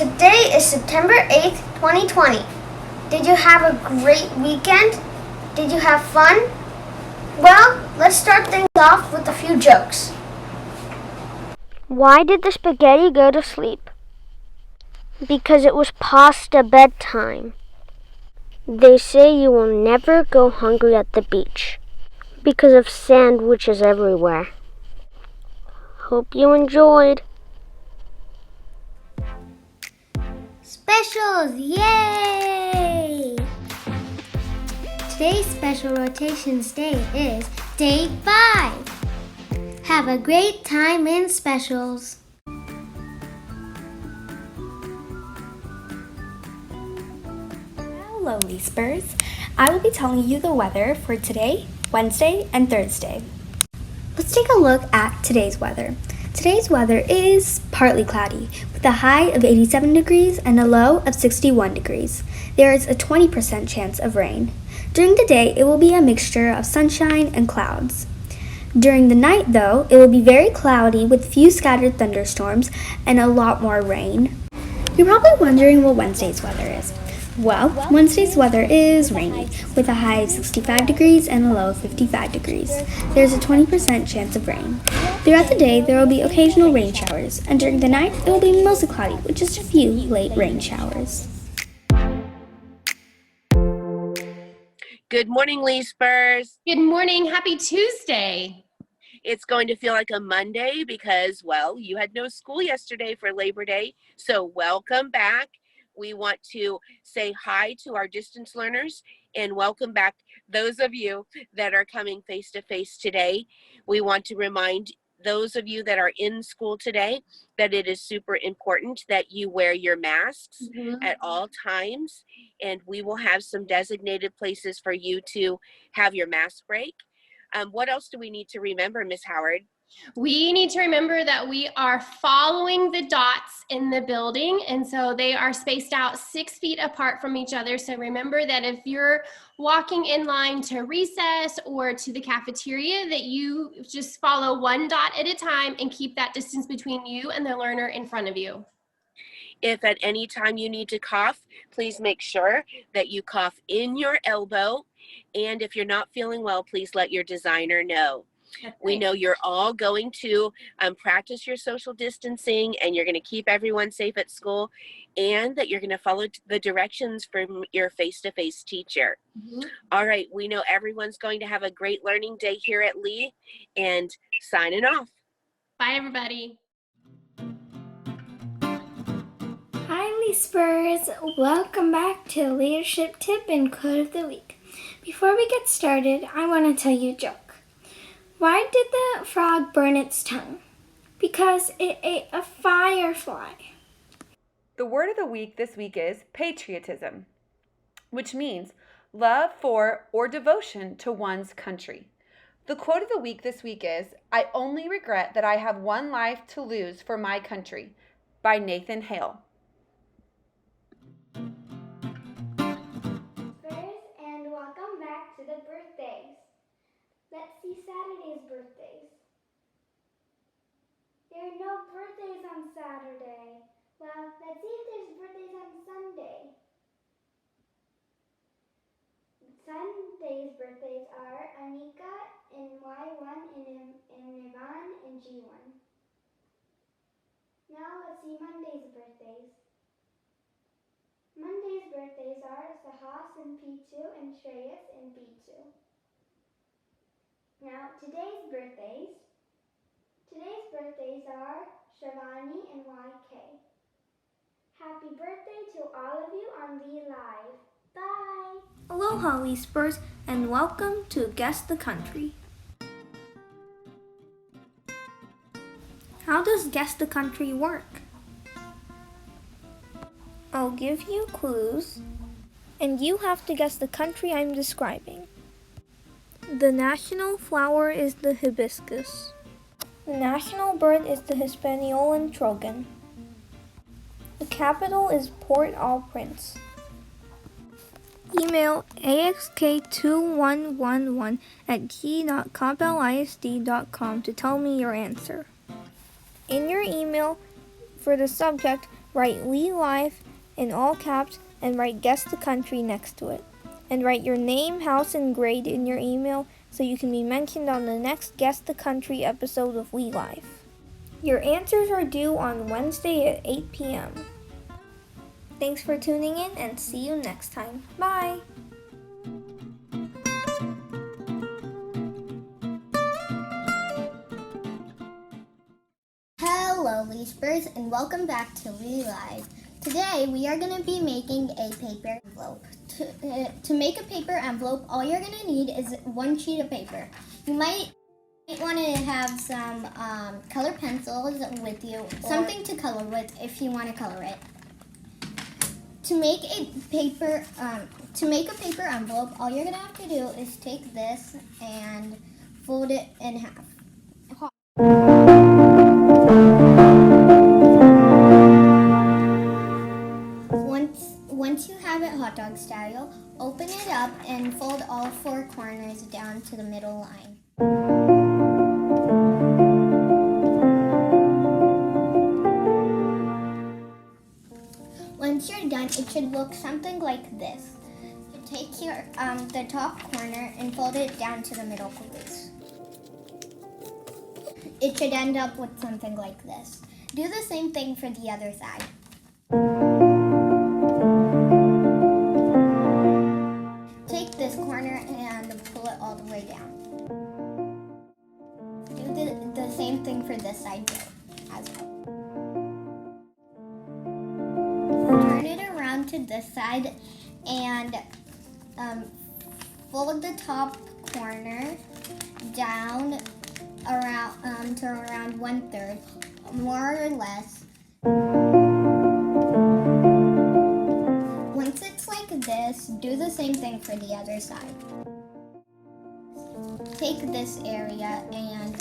Today is September 8th, 2020. Did you have a great weekend? Did you have fun? Well, let's start things off with a few jokes. Why did the spaghetti go to sleep? Because it was past the bedtime. They say you will never go hungry at the beach because of sandwiches everywhere. Hope you enjoyed. Specials, yay! Today's Special Rotations Day is Day 5. Have a great time in specials. Hello, Leaspers. I will be telling you the weather for today, Wednesday, and Thursday. Let's take a look at today's weather. Today's weather is partly cloudy, with a high of 87 degrees and a low of 61 degrees. There is a 20% chance of rain. During the day, it will be a mixture of sunshine and clouds. During the night, though, it will be very cloudy with few scattered thunderstorms and a lot more rain. You're probably wondering what Wednesday's weather is. Well, Wednesday's weather is rainy, with a high of 65 degrees and a low of 55 degrees. There's a 20% chance of rain. Throughout the day, there will be occasional rain showers, and during the night, it will be mostly cloudy, with just a few late rain showers. Good morning, Leaspers. Good morning. Happy Tuesday. It's going to feel like a Monday because, well, you had no school yesterday for Labor Day, so welcome back. We want to say hi to our distance learners and welcome back those of you that are coming face-to-face today. We want to remind those of you that are in school today that it is super important that you wear your masks at all times, and we will have some designated places for you to have your mask break. What else do we need to remember, Ms. Howard? We need to remember that we are following the dots in the building, and so they are spaced out 6 feet apart from each other. So remember that if you're walking in line to recess or to the cafeteria, that you just follow one dot at a time and keep that distance between you and the learner in front of you. If at any time you need to cough, please make sure that you cough in your elbow. And if you're not feeling well, please let your designer know. We know you're all going to practice your social distancing and you're going to keep everyone safe at school, and that you're going to follow the directions from your face-to-face teacher. All right, we know everyone's going to have a great learning day here at Lee, and signing off. Bye, everybody. Hi, Leaspers. Welcome back to Leadership Tip and Quote of the Week. Before we get started, I want to tell you a joke. Why did the frog burn its tongue? Because it ate a firefly. The word of the week this week is patriotism, which means love for or devotion to one's country. The quote of the week this week is, "I only regret that I have one life to lose for my country," by Nathan Hale. And welcome back to the birthdays. Let's see Saturday's birthdays. There are no birthdays on Saturday. Well, let's see if there's birthdays on Sunday. Sunday's birthdays are Anika in Y1 and Ivan in G1. Now let's see Monday's birthdays. Monday's birthdays are Sahas in P2 and Shreyas in B2. Now, today's birthdays are Shivani and YK. Happy birthday to all of you on Lee Live. Bye! Aloha, Leaspers, and welcome to Guess the Country. How does Guess the Country work? I'll give you clues, and you have to guess the country I'm describing. The national flower is the hibiscus. The national bird is the Hispaniolan trogon. The capital is Port-au-Prince. Email axk2111@g.complisd.com to tell me your answer. In your email, for the subject, Write We Live in all caps and write Guess the Country next to it. And write your name, house, and grade in your email so you can be mentioned on the next Guess the Country episode of We Live. Your answers are due on Wednesday at 8 p.m. Thanks for tuning in and see you next time. Bye! Hello, Leespers, and welcome back to We Live. Today, we are going to be making a paper envelope. To make a paper envelope, all you're going to need is one sheet of paper. You might want to have some color pencils with you, something to color with if you want to color it. To make a paper envelope, all you're going to have to do is take this and fold it in half. Once you have it hot dog style, open it up and fold all four corners down to the middle line. Once you're done, it should look something like this. You take your the top corner and fold it down to the middle place. It should end up with something like this. Do the same thing for the other side. Take this corner and pull it all the way down. Do the same thing for this side too, as well. Turn it around to this side and fold the top corner down around to around 1/3, more or less. Once it's like this, do the same thing for the other side. Take this area and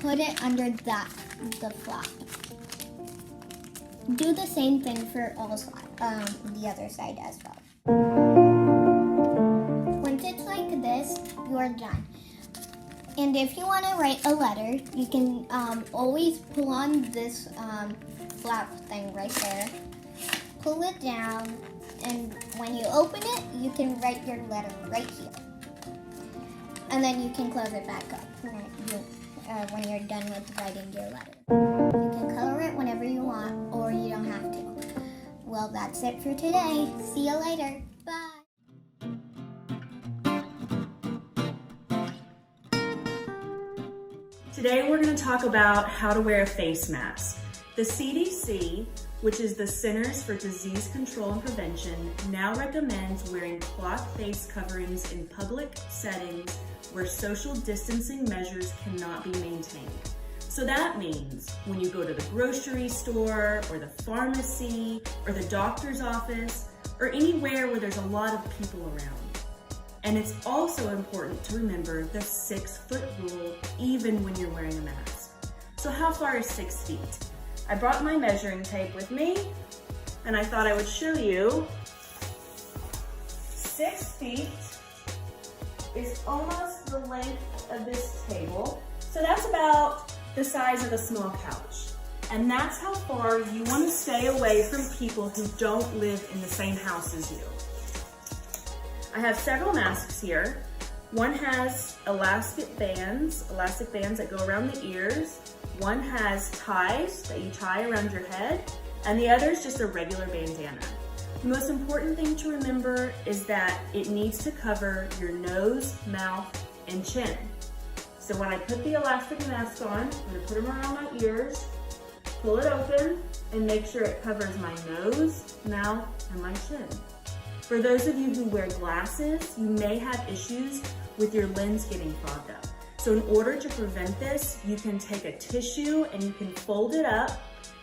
put it under the flap. Do the same thing for all the other side as well. Once it's like this, you are done. And if you want to write a letter, you can always pull on this flap thing right there. Pull it down, and when you open it, you can write your letter right here. And then you can close it back up when you're done with writing your letter. You can color it whenever you want, or you don't have to. Well, that's it for today. See you later. Bye. Today we're going to talk about how to wear a face mask. The CDC, which is the Centers for Disease Control and Prevention, now recommends wearing cloth face coverings in public settings where social distancing measures cannot be maintained. So that means when you go to the grocery store or the pharmacy or the doctor's office or anywhere where there's a lot of people around. And it's also important to remember the 6-foot rule even when you're wearing a mask. So how far is 6 feet? I brought my measuring tape with me and I thought I would show you 6 feet is almost the length of this table. So that's about the size of a small couch. And that's how far you want to stay away from people who don't live in the same house as you. I have several masks here. One has elastic bands that go around the ears. One has ties that you tie around your head, and the other is just a regular bandana. The most important thing to remember is that it needs to cover your nose, mouth, and chin. So when I put the elastic mask on, I'm gonna put them around my ears, pull it open, and make sure it covers my nose, mouth, and my chin. For those of you who wear glasses, you may have issues with your lens getting fogged up. So in order to prevent this, you can take a tissue and you can fold it up,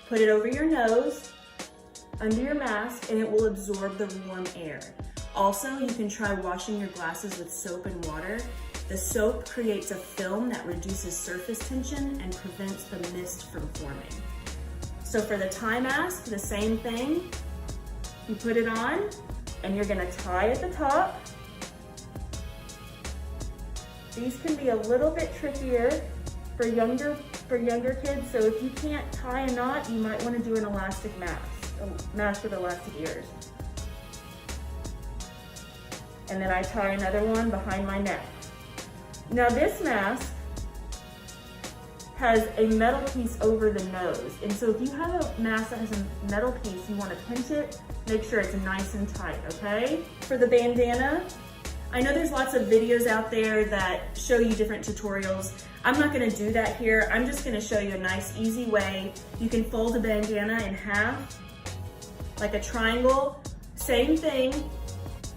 put it over your nose, under your mask, and it will absorb the warm air. Also, you can try washing your glasses with soap and water. The soap creates a film that reduces surface tension and prevents the mist from forming. So for the tie mask, the same thing. You put it on, and you're gonna tie at the top. These can be a little bit trickier for younger for younger kids. So if you can't tie a knot, you might want to do an elastic mask, a mask with elastic ears. And then I tie another one behind my neck. Now this mask has a metal piece over the nose. And so if you have a mask that has a metal piece, you want to pinch it, make sure it's nice and tight, okay? For the bandana, I know there's lots of videos out there that show you different tutorials. I'm not gonna do that here. I'm just gonna show you a nice, easy way. You can fold a bandana in half, like a triangle. Same thing.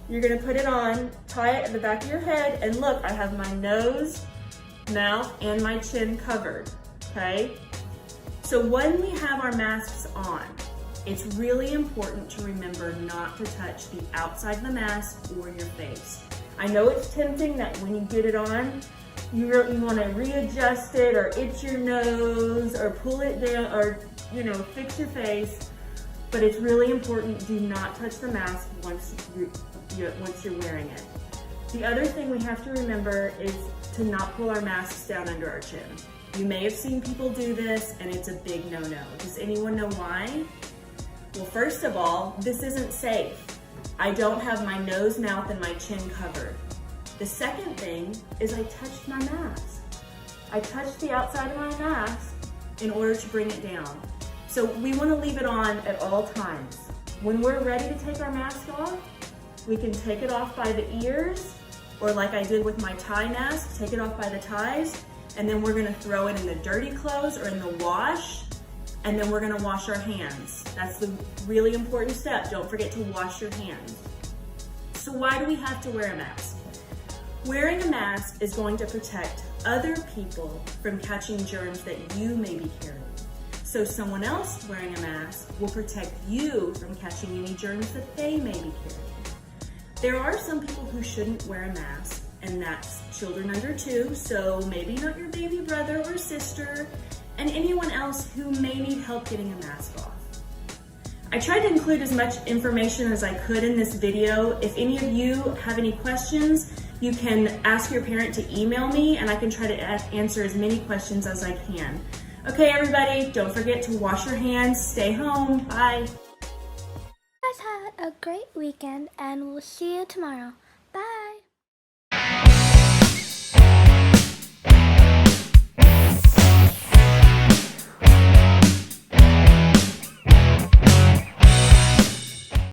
You're gonna put it on, tie it at the back of your head, and look, I have my nose, mouth, and my chin covered, okay? So when we have our masks on, it's really important to remember not to touch the outside of the mask or your face. I know it's tempting that when you get it on, you want to readjust it or itch your nose or pull it down or, fix your face, but it's really important, do not touch the mask once you're wearing it. The other thing we have to remember is to not pull our masks down under our chin. You may have seen people do this and it's a big no-no. Does anyone know why? Well, first of all, this isn't safe. I don't have my nose, mouth, and my chin covered. The second thing is I touched my mask. I touched the outside of my mask in order to bring it down. So we want to leave it on at all times. When we're ready to take our mask off, we can take it off by the ears, or like I did with my tie mask, take it off by the ties, and then we're going to throw it in the dirty clothes or in the wash, and then we're gonna wash our hands. That's the really important step. Don't forget to wash your hands. So why do we have to wear a mask? Wearing a mask is going to protect other people from catching germs that you may be carrying. So someone else wearing a mask will protect you from catching any germs that they may be carrying. There are some people who shouldn't wear a mask, and that's children under 2, so maybe not your baby brother or sister, and anyone else who may need help getting a mask off. I tried to include as much information as I could in this video. If any of you have any questions, you can ask your parent to email me and I can try to answer as many questions as I can. Okay, everybody, don't forget to wash your hands, stay home, bye. You guys had a great weekend and we'll see you tomorrow.